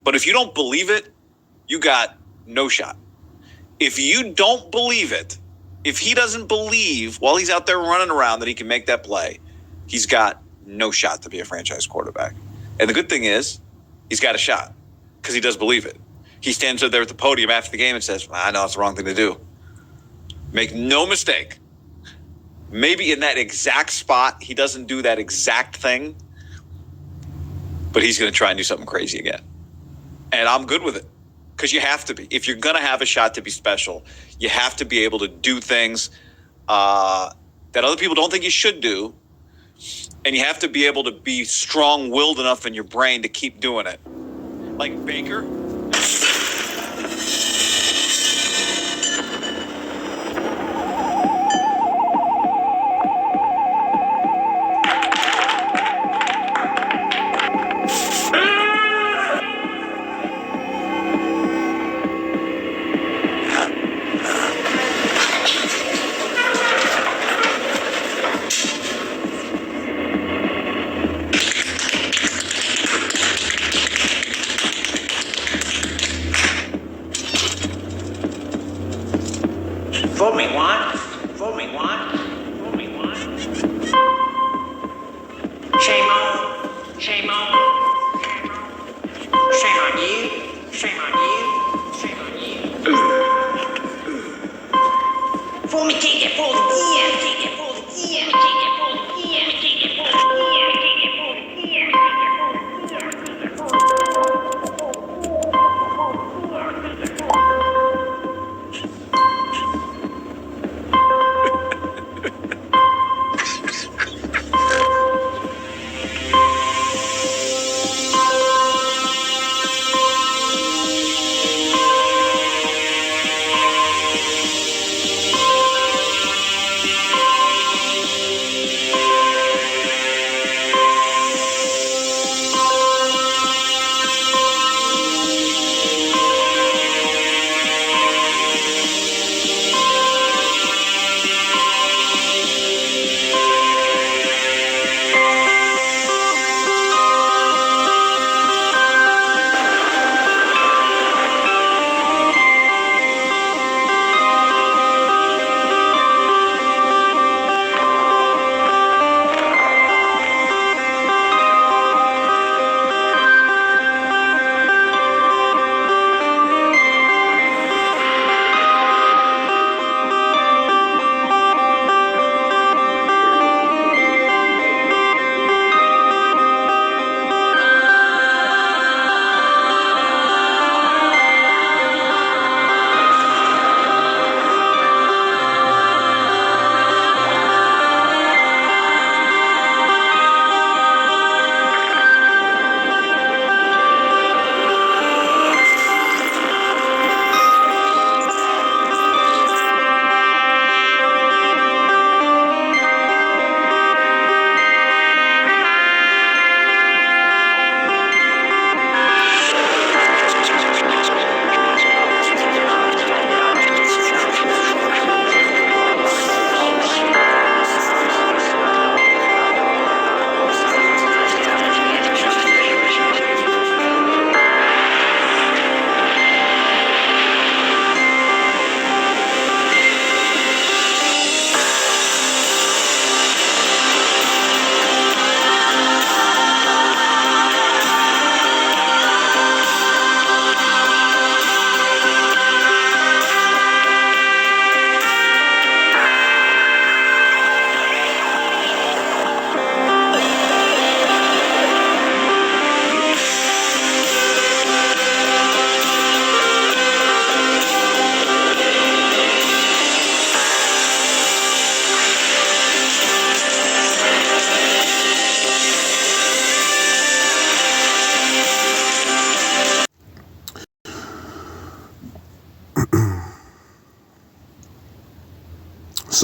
But if you don't believe it, you got no shot. If you don't believe it, if he doesn't believe while he's out there running around that he can make that play, he's got no shot to be a franchise quarterback. And the good thing is, he's got a shot because he does believe it. He stands up there at the podium after the game and says, I know it's the wrong thing to do. Make no mistake. Maybe in that exact spot, he doesn't do that exact thing, but he's going to try and do something crazy again. And I'm good with it because you have to be. If you're going to have a shot to be special, you have to be able to do things that other people don't think you should do. And you have to be able to be strong-willed enough in your brain to keep doing it. Like Baker. Fool me once, fool me once, fool me once. Shame on, shame on, shame on you, shame on you, shame on you. Fool me, can't get fooled again, can't get fooled again, can't get fooled again, can't get fooled again, can't get fooled again, can't get fooled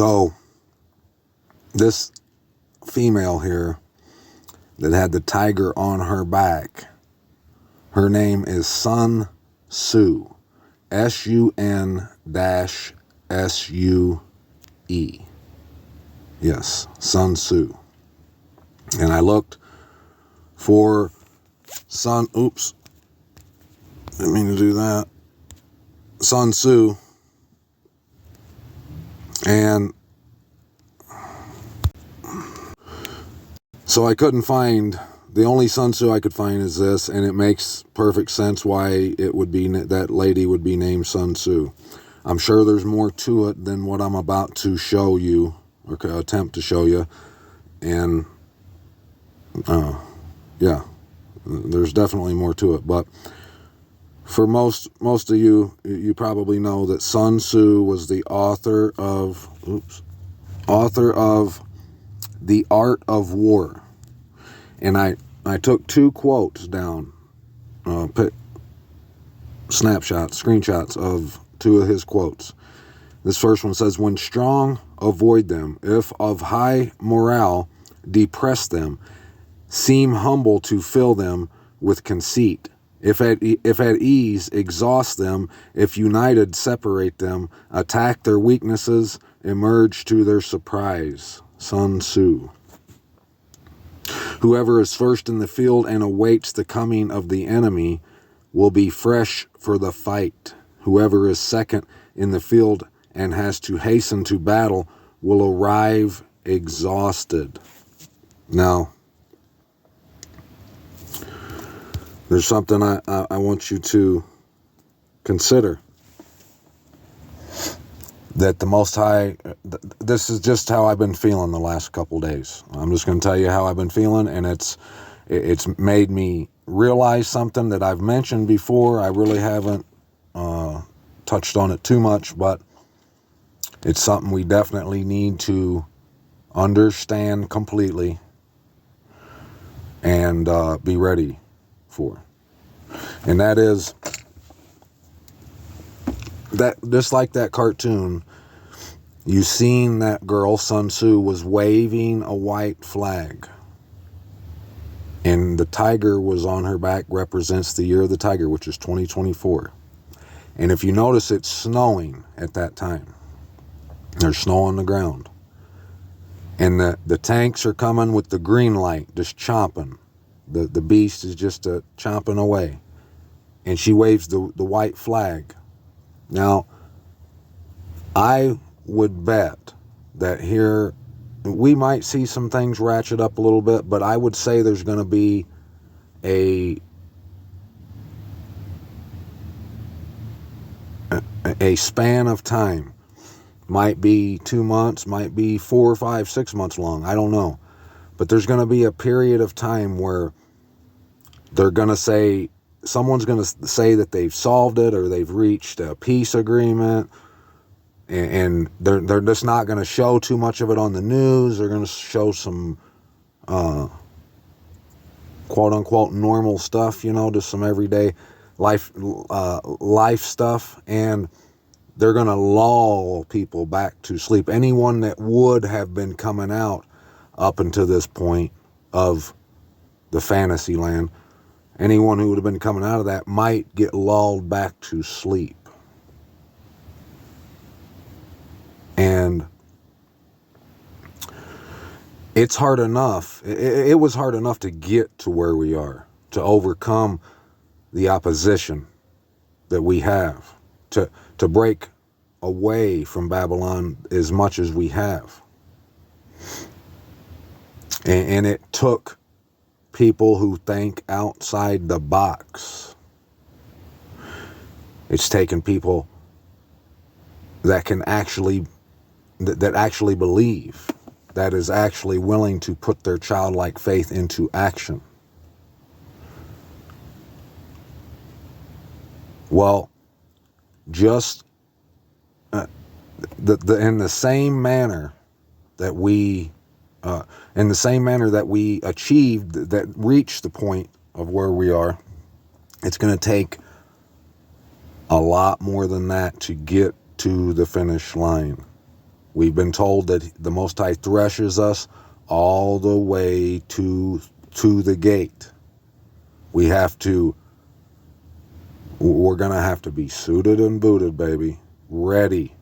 So, this female here that had the tiger on her back, her name is Sun Tzu. S-U-N-S-U-E. Yes, Sun Tzu. And I looked for Didn't mean to do that. Sun Tzu. And so I couldn't find, the only Sun Tzu I could find is this, and it makes perfect sense why it would be, that lady would be named Sun Tzu. I'm sure there's more to it than what I'm about to show you, or attempt to show you. And, yeah, there's definitely more to it. But for most of you, you probably know that Sun Tzu was the author of The Art of War. And I took 2 quotes down, screenshots of 2 of his quotes. This first one says, "When strong, avoid them. If of high morale, depress them. Seem humble to fill them with conceit. If at ease, exhaust them. If united, separate them. Attack their weaknesses, emerge to their surprise." Sun Tzu. "Whoever is first in the field and awaits the coming of the enemy will be fresh for the fight. Whoever is second in the field and has to hasten to battle will arrive exhausted." Now, there's something I want you to consider. That the Most High, this is just how I've been feeling the last couple days. I'm just going to tell you how I've been feeling, and it's made me realize something that I've mentioned before. I really haven't touched on it too much, but it's something we definitely need to understand completely and be ready for. And that is that, just like that cartoon, you seen that girl, Sun Tzu, was waving a white flag. And the tiger was on her back, represents the year of the tiger, which is 2024. And if you notice, it's snowing at that time. There's snow on the ground. And the tanks are coming with the green light, just chomping. The beast is just chomping away. And she waves the white flag. Now, I would bet that here we might see some things ratchet up a little bit, but I would say there's going to be a span of time. Might be 2 months, might be 4 or 5, 6 months long. I don't know. But there's going to be a period of time where they're going to say, someone's going to say that they've solved it or they've reached a peace agreement, and they're just not going to show too much of it on the news. They're going to show some quote unquote normal stuff, just some everyday life stuff, and they're going to lull people back to sleep. Anyone that would have been coming out up until this point of the fantasy land, anyone who would have been coming out of that might get lulled back to sleep. And it's hard enough. It was hard enough to get to where we are, to overcome the opposition that we have, to break away from Babylon as much as we have. And it took people who think outside the box. It's taken people that can actually believe, that is actually willing to put their childlike faith into action. Well, just in the same manner that we achieved, that reached the point of where we are, it's going to take a lot more than that to get to the finish line. We've been told that the Most High threshes us all the way to the gate. We're going to have to be suited and booted, baby, ready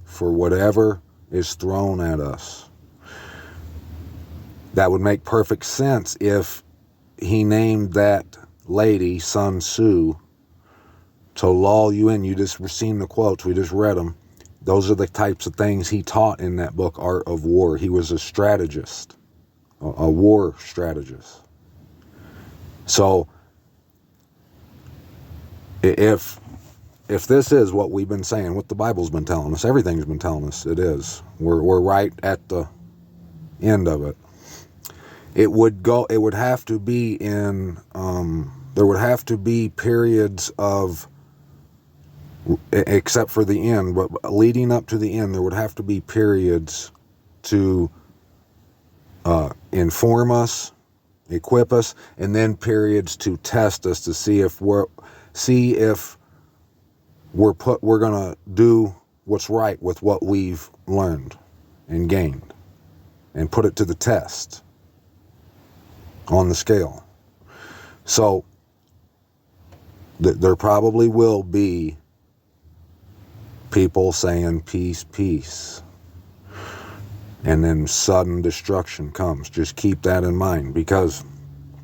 for whatever is thrown at us. That would make perfect sense if he named that lady Sun Tzu to lull you in. You just seen the quotes. We just read them. Those are the types of things he taught in that book, Art of War. He was a strategist, a war strategist. So if this is what we've been saying, what the Bible's been telling us, everything's been telling us it is, we're right at the end of it. It would have to be in, there would have to be periods of, except for the end, but leading up to the end, there would have to be periods to inform us, equip us, and then periods to test us to see if we're gonna do what's right with what we've learned and gained, and put it to the test on the scale. So there probably will be people saying peace, peace, and then sudden destruction comes. Just keep that in mind, because,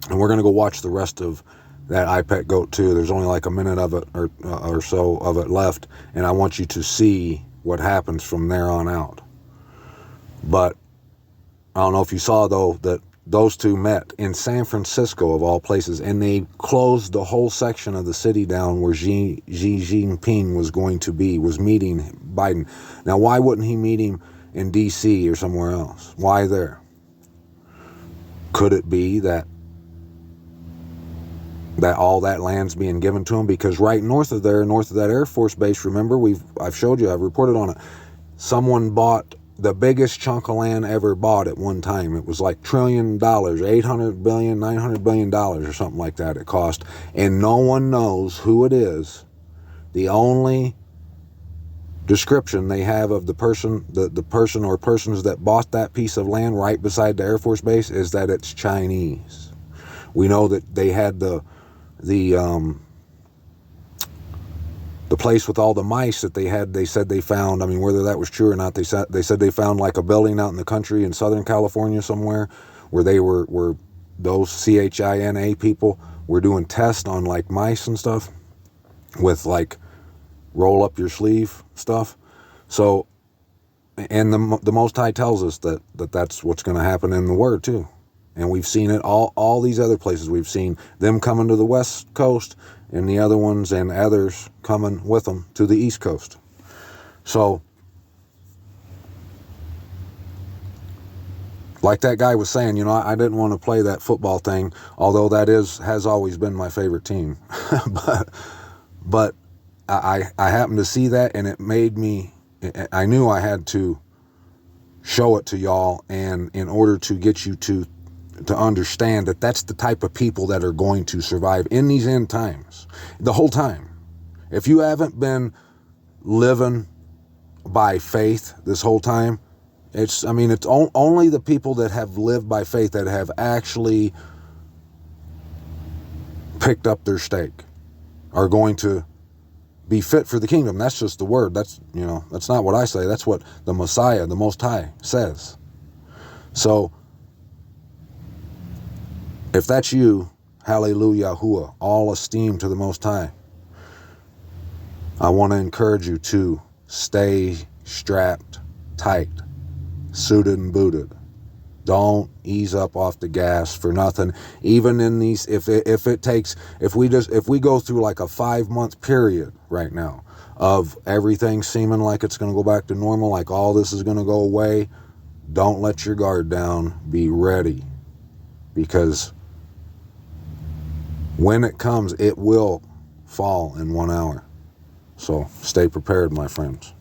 and we're going to go watch the rest of that iPet Goat 2. There's only like a minute of it or so of it left, and I want you to see what happens from there on out. But I don't know if you saw, though, that those two met in San Francisco, of all places, and they closed the whole section of the city down where Xi Jinping was meeting Biden. Now, why wouldn't he meet him in D.C. or somewhere else? Why there? Could it be that all that land's being given to him? Because right north of that Air Force base, remember, I've showed you, I've reported on it, someone bought the biggest chunk of land ever bought at one time. It was like $1 trillion, $800 billion, $900 billion or something like that it cost. And no one knows who it is. The only description they have of the person or persons that bought that piece of land right beside the Air Force base is that it's Chinese. We know that they had the place with all the mice that they said they found. I mean, whether that was true or not, they said they found like a building out in the country in Southern California somewhere where they were those CHINA people were doing tests on like mice and stuff with like roll up your sleeve stuff. So, and the Most High tells us that's what's going to happen in the Word too. And we've seen it all these other places. We've seen them coming to the West Coast, and the other ones and others coming with them to the East Coast. So, like that guy was saying, I didn't want to play that football thing, although that has always been my favorite team. but I happened to see that, and it made me, I knew I had to show it to y'all, and in order to get you to understand that that's the type of people that are going to survive in these end times the whole time. If you haven't been living by faith this whole time, it's only the people that have lived by faith that have actually picked up their stake are going to be fit for the kingdom. That's just the word. That's not what I say. That's what the Messiah, the Most High, says. So if that's you, hallelujah, all esteem to the Most High. I want to encourage you to stay strapped tight, suited and booted. Don't ease up off the gas for nothing. Even in these, if we go through like a 5-month period right now of everything seeming like it's going to go back to normal, like all this is going to go away, don't let your guard down. Be ready, because when it comes, it will fall in 1 hour. So stay prepared, my friends.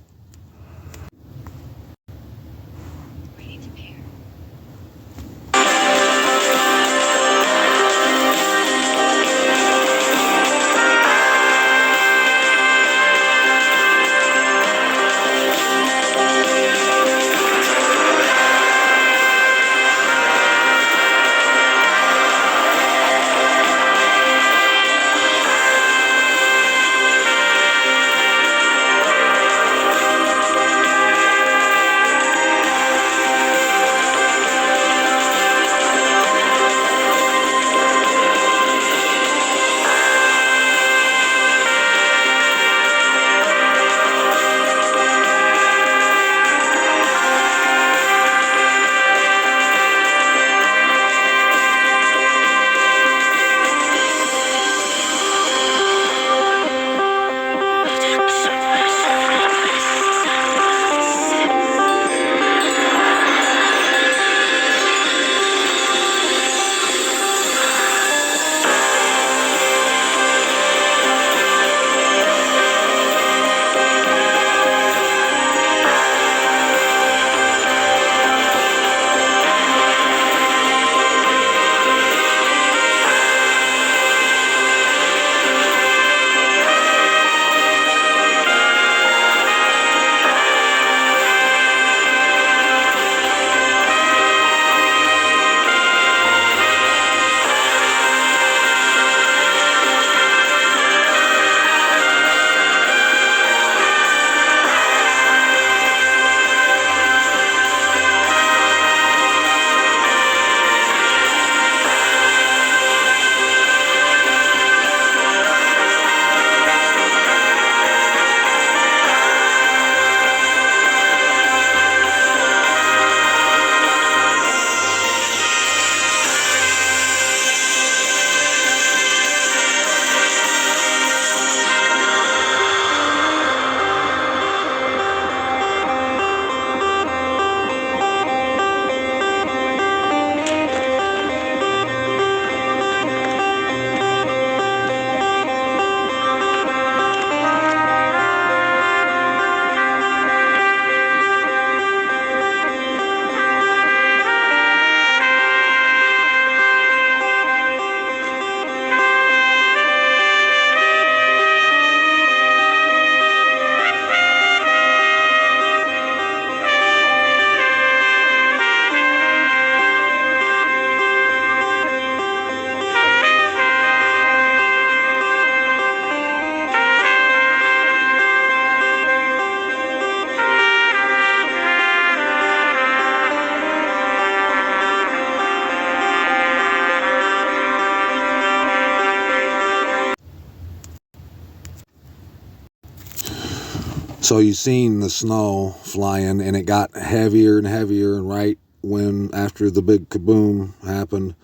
So you seen the snow flying, and it got heavier and heavier, and right when after the big kaboom happened,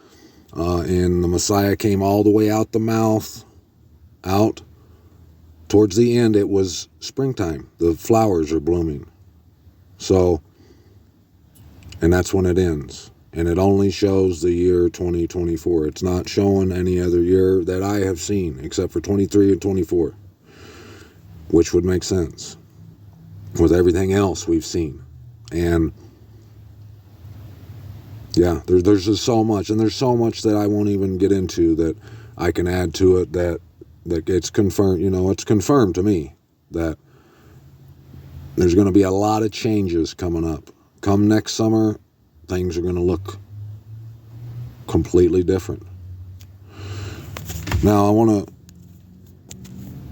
and the Messiah came all the way out the mouth, out towards the end, it was springtime. The flowers are blooming. So, and that's when it ends. And it only shows the year 2024. It's not showing any other year that I have seen except for 23 and 24, which would make sense with everything else we've seen. And yeah, there's just so much, and there's so much that I won't even get into that I can add to it that it's confirmed. You know, it's confirmed to me that there's going to be a lot of changes coming up. Come next summer, things are going to look completely different. Now I want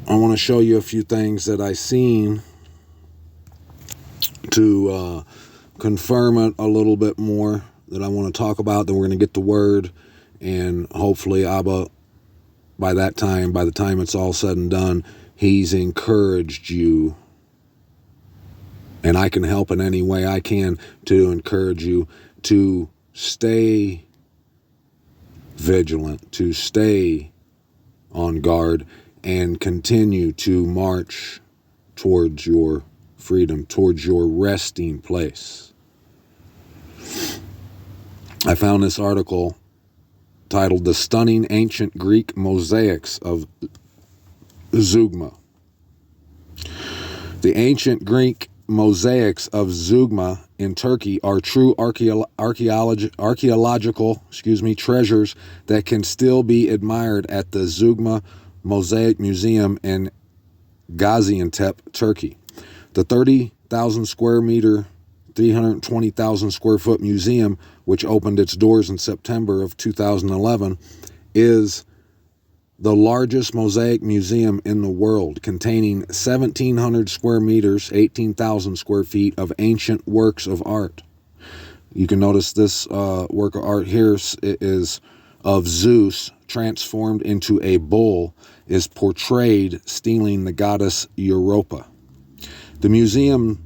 to show you a few things that I seen to confirm it a little bit more, that I want to talk about. Then we're going to get the word, and hopefully Abba, by the time it's all said and done, he's encouraged you, and I can help in any way I can to encourage you to stay vigilant, to stay on guard, and continue to march towards your freedom, towards your resting place. I found this article titled "The Stunning Ancient Greek Mosaics of Zeugma." The ancient Greek mosaics of Zeugma in Turkey are true archaeological treasures that can still be admired at the Zeugma Mosaic Museum in Gaziantep, Turkey. The 30,000 square meter, 320,000 square foot museum, which opened its doors in September of 2011, is the largest mosaic museum in the world, containing 1,700 square meters, 18,000 square feet of ancient works of art. You can notice this work of art here is of Zeus transformed into a bull, is portrayed stealing the goddess Europa. The museum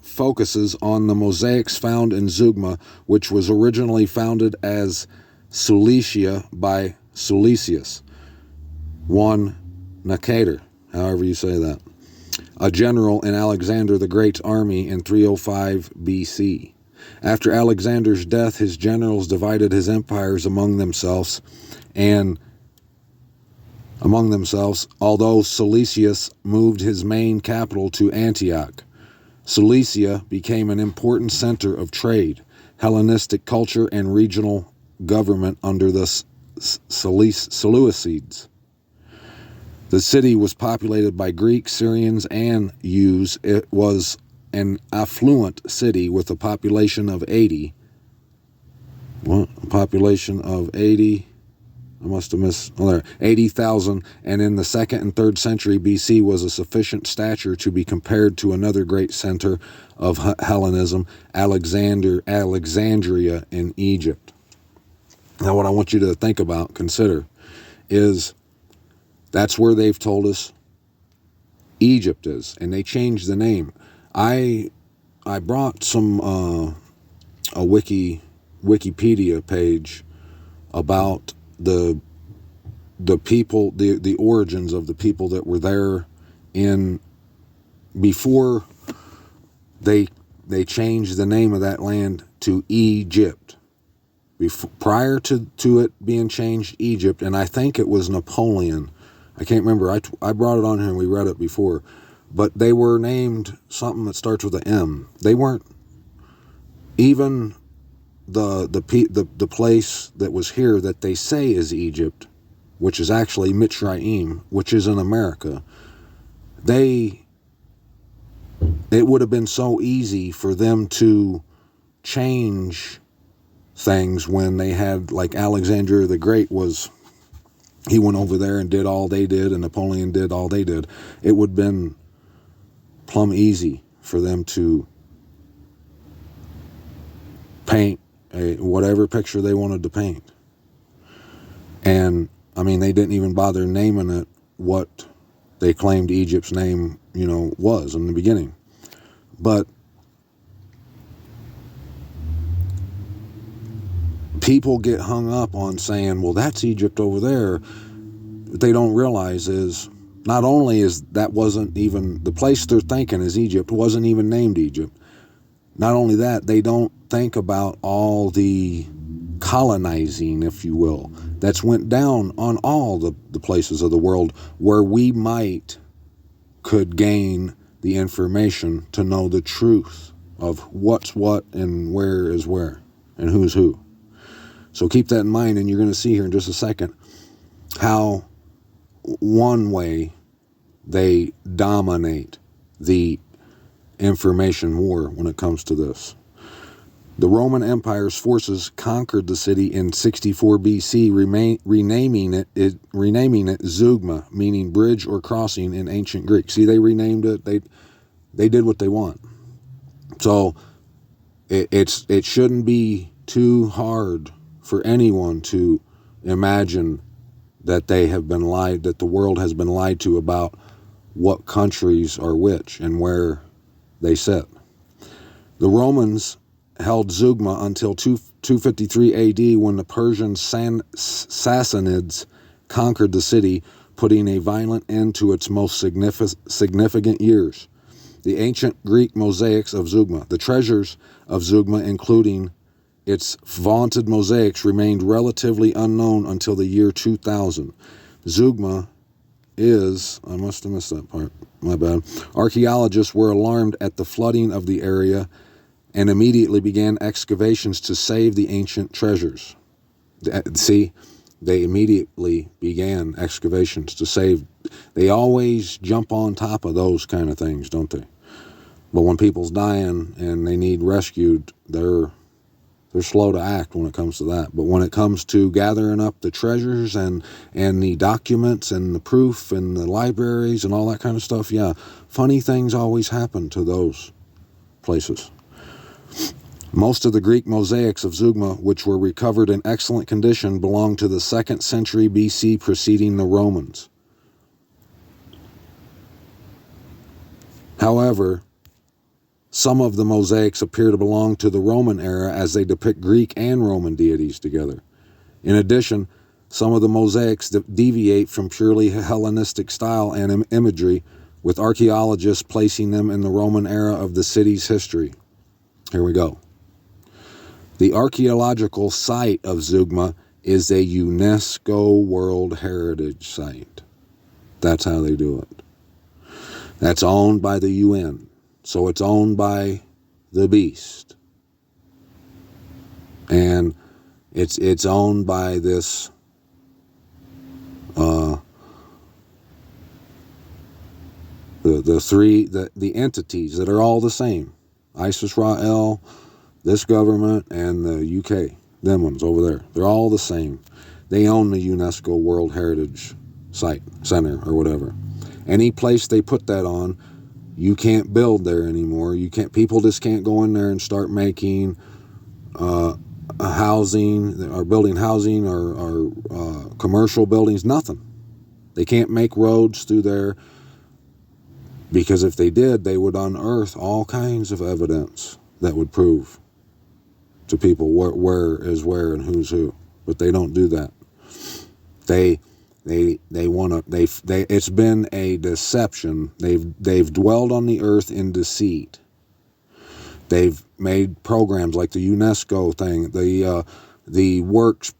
focuses on the mosaics found in Zeugma, which was originally founded as Cilicia by Cilicius, one Nicator, however you say that, a general in Alexander the Great's army in 305 BC. After Alexander's death, his generals divided his empires among themselves, although Cilicius moved his main capital to Antioch. Cilicia became an important center of trade, Hellenistic culture, and regional government under the Seleucids. The city was populated by Greeks, Syrians, and Jews. It was an affluent city with a population of 80. What? A population of 80. I must have missed. Oh, there. 80,000. And in the 2nd and 3rd century BC was a sufficient stature to be compared to another great center of Hellenism, Alexandria in Egypt. Now, what I want you to think about, consider, is that's where they've told us Egypt is, and they changed the name. I brought some a Wikipedia page about the people, the origins of the people that were there in before they changed the name of that land to Egypt. Prior to it being changed Egypt, and I think it was Napoleon. I can't remember. I brought it on here and we read it before. But they were named something that starts with an M. They weren't even the place that was here that they say is Egypt, which is actually Mitzrayim, which is in America. It would have been so easy for them to change things when they had, like, Alexander the Great he went over there and did all they did, and Napoleon did all they did. It would have been plumb easy for them to paint whatever picture they wanted to paint. And I mean, they didn't even bother naming it what they claimed Egypt's name, was in the beginning. But people get hung up on saying, well, that's Egypt over there. What they don't realize is not only is that wasn't even the place they're thinking is Egypt, wasn't even named Egypt. Not only that, they don't think about all the colonizing, if you will, that's went down on all the places of the world where we could gain the information to know the truth of what's what and where is where and who's who. So keep that in mind, and you're going to see here in just a second how one way they dominate the information war when it comes to this. The Roman Empire's forces conquered the city in 64 BC, renaming it Zeugma, meaning bridge or crossing in ancient Greek. See, they renamed it. They did what they want. So it shouldn't be too hard for anyone to imagine that they have been lied, that the world has been lied to about what countries are which and where they sit. The Romans held Zeugma until 253 AD when the Persian Sassanids conquered the city, putting a violent end to its most significant years. The ancient Greek mosaics of Zeugma, the treasures of Zeugma, including its vaunted mosaics, remained relatively unknown until the year 2000. Zeugma is, I must have missed that part, my bad. Archaeologists were alarmed at the flooding of the area and immediately began excavations to save the ancient treasures. See, they immediately began excavations to save. They always jump on top of those kind of things, don't they? But when people's dying and they need rescued, they're slow to act when it comes to that. But when it comes to gathering up the treasures and the documents and the proof and the libraries and all that kind of stuff, yeah, funny things always happen to those places. Most of the Greek mosaics of Zeugma, which were recovered in excellent condition, belong to the 2nd century BC preceding the Romans. However, some of the mosaics appear to belong to the Roman era as they depict Greek and Roman deities together. In addition, some of the mosaics deviate from purely Hellenistic style and imagery, with archaeologists placing them in the Roman era of the city's history. Here we go. The archaeological site of Zeugma is a UNESCO World Heritage Site. That's how they do it. That's owned by the UN. So it's owned by the beast. And it's owned by this the entities that are all the same. ISIS, Ra-El, this government, and the UK. Them ones over there. They're all the same. They own the UNESCO World Heritage Center or whatever. Any place they put that on, you can't build there anymore. People just can't go in there and start making housing or building housing or commercial buildings, nothing. They can't make roads through there, because if they did, they would unearth all kinds of evidence that would prove to people where is where and who's who. But they don't do that. They want to. It's been a deception. They've dwelled on the earth in deceit. They've made programs like the UNESCO thing, the Works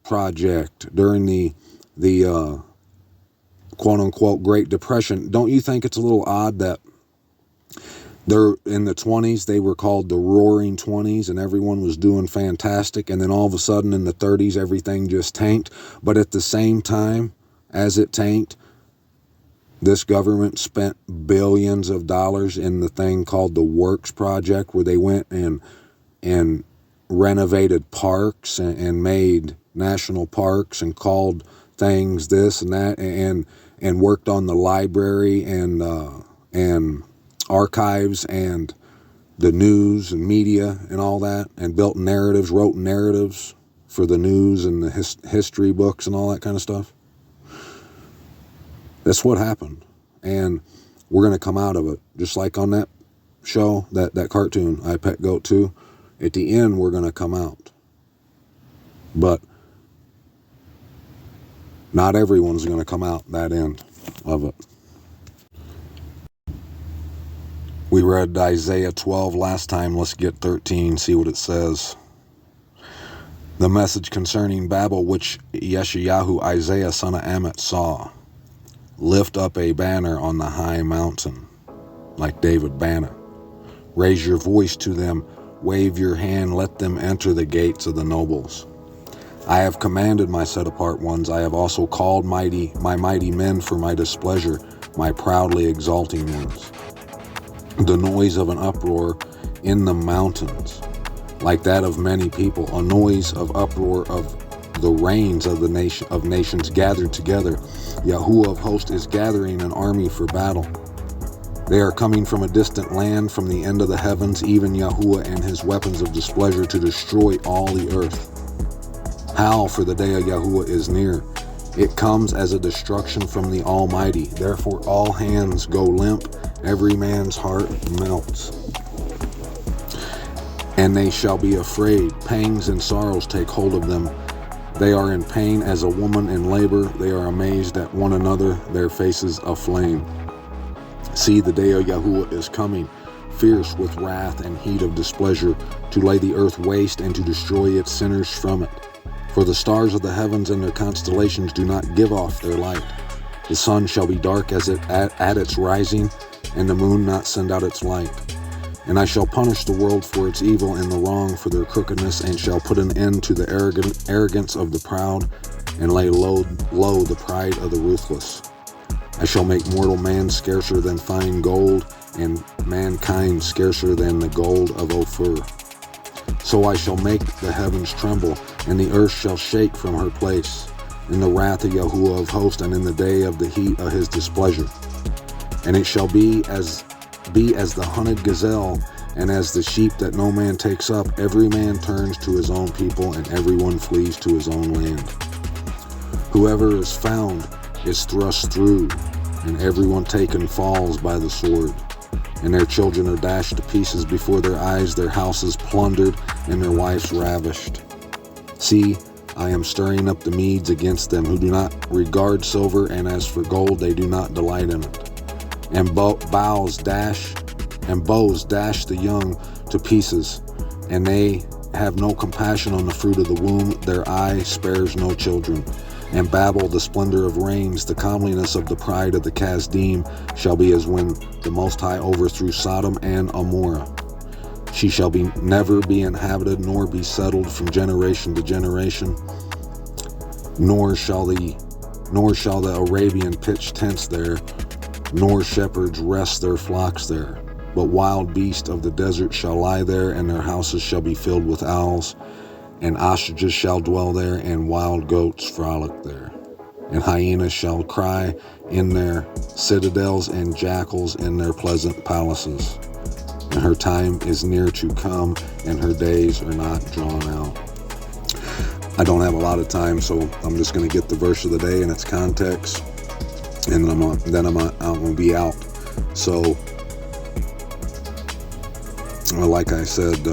Project during the quote unquote Great Depression. Don't you think it's a little odd that they're in the 20s, they were called the Roaring 20s, and everyone was doing fantastic, and then all of a sudden in the 30s everything just tanked? But at the same time as it tanked, this government spent billions of dollars in the thing called the Works Project, where they went and renovated parks and made national parks and called things this and that, and worked on the library and archives and the news and media and all that, and built narratives, wrote narratives for the news and the history books and all that kind of stuff. That's what happened. and we're going to come out of it. Just like on that show, that cartoon, I Pet Goat 2, at the end, we're going to come out. But not everyone's going to come out that end of it. We read Isaiah 12 last time. Let's get 13, see what it says. The message concerning Babel, which Yeshayahu, Isaiah son of Amitz, saw. Lift up a banner on the high mountain, like David banner. Raise your voice to them, wave your hand, let them enter the gates of the nobles. I have commanded my set-apart ones, I have also called my mighty men for my displeasure, my proudly exalting ones. The noise of an uproar in the mountains, like that of many people, a noise of uproar of the reigns of the nations gathered together. Yahuwah of hosts is gathering an army for battle. They are coming from a distant land, from the end of the heavens, even Yahuwah and his weapons of displeasure to destroy all the earth. Howl, for the day of Yahuwah is near. It comes as a destruction from the Almighty. Therefore all hands go limp, every man's heart melts. And they shall be afraid. Pangs and sorrows take hold of them. They are in pain as a woman in labor. They are amazed at one another, their faces aflame. See, the day of Yahuwah is coming, fierce with wrath and heat of displeasure, to lay the earth waste and to destroy its sinners from it. For the stars of the heavens and their constellations do not give off their light. The sun shall be dark as at its rising, and the moon not send out its light. And I shall punish the world for its evil and the wrong for their crookedness, and shall put an end to the arrogance of the proud, and lay low the pride of the ruthless. I shall make mortal man scarcer than fine gold, and mankind scarcer than the gold of Ophir. So I shall make the heavens tremble, and the earth shall shake from her place, in the wrath of Yahuwah of hosts, and in the day of the heat of his displeasure. And it shall be as the hunted gazelle, and as the sheep that no man takes up. Every man turns to his own people, and everyone flees to his own land. Whoever is found is thrust through, and everyone taken falls by the sword. And their children are dashed to pieces before their eyes, their houses plundered, and their wives ravished. See, I am stirring up the Medes against them, who do not regard silver, and as for gold, they do not delight in it. And bows dash the young to pieces, and they have no compassion on the fruit of the womb. Their eye spares no children. And Babel, the splendor of reigns, the comeliness of the pride of the Kasdim, shall be as when the Most High overthrew Sodom and Amorah. She shall never be inhabited, nor be settled from generation to generation. Nor shall the Arabian pitch tents there, nor shepherds rest their flocks there. But wild beasts of the desert shall lie there, and their houses shall be filled with owls. And ostriches shall dwell there, and wild goats frolic there. And hyenas shall cry in their citadels, and jackals in their pleasant palaces. And her time is near to come, and her days are not drawn out. I don't have a lot of time, so I'm just going to get the verse of the day and its context, and then I'm going to be out. So, like I said,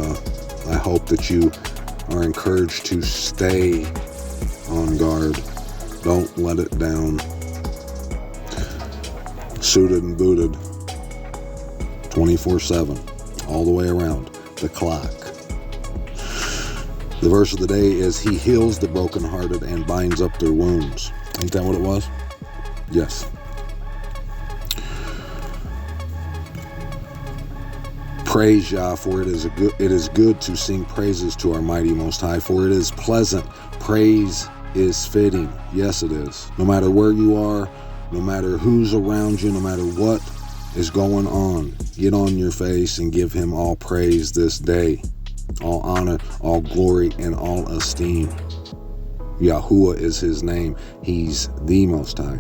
I hope that you are encouraged to stay on guard. Don't let it down. Suited and booted 24/7, all the way around the clock. The verse of the day is, he heals the brokenhearted and binds up their wounds. Ain't that what it was? Yes. Praise Yah, for it is good to sing praises to our mighty Most High, for it is pleasant. Praise is fitting. Yes, it is. No matter where you are, no matter who's around you, no matter what is going on, get on your face and give him all praise this day. All honor, all glory, and all esteem. Yahuwah is his name. He's the Most High,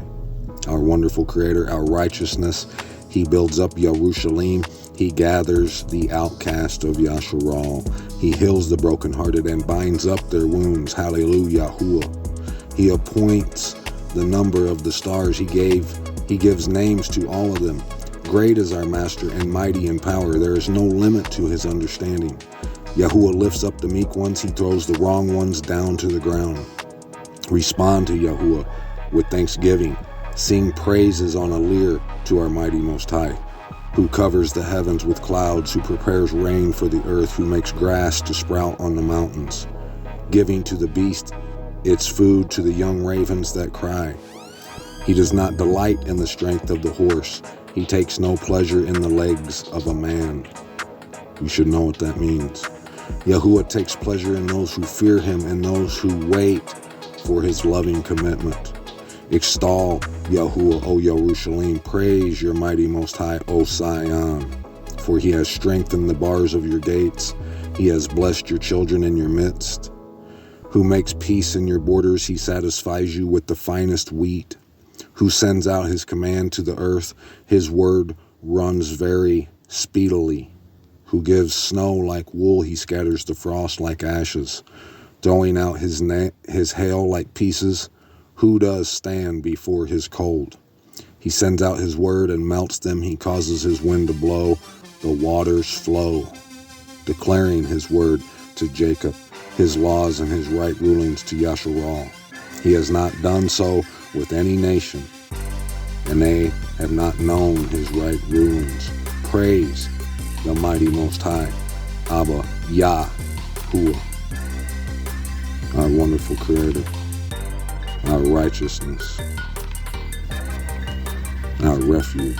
our wonderful creator, our righteousness. He builds up Yerushalayim. He gathers the outcast of Yasharal. He heals the brokenhearted and binds up their wounds. Hallelujah, Yahuwah. He appoints the number of the stars. He gave He gives names to all of them. Great is our master and mighty in power. There is no limit to his understanding. Yahuwah lifts up the meek ones. He throws the wrong ones down to the ground. Respond to Yahuwah with thanksgiving. Sing praises on a lyre to our mighty Most High, who covers the heavens with clouds, who prepares rain for the earth, who makes grass to sprout on the mountains, giving to the beast its food, to the young ravens that cry. He does not delight in the strength of the horse. He takes no pleasure in the legs of a man. You should know what that means. Yahuwah takes pleasure in those who fear him and those who wait for his loving commitment. Extol Yahuwah, O Yerushalayim. Praise your mighty Most High, O Zion. For he has strengthened the bars of your gates. He has blessed your children in your midst. Who makes peace in your borders, he satisfies you with the finest wheat. Who sends out his command to the earth, his word runs very speedily. Who gives snow like wool, he scatters the frost like ashes. Throwing out his hail like pieces, who does stand before his cold? He sends out his word and melts them. He causes his wind to blow, the waters flow. Declaring his word to Jacob, his laws and his right rulings to Yasharal. He has not done so with any nation, and they have not known his right rulings. Praise the mighty Most High, Abba Yahuwah, our wonderful Creator, our righteousness, our refuge.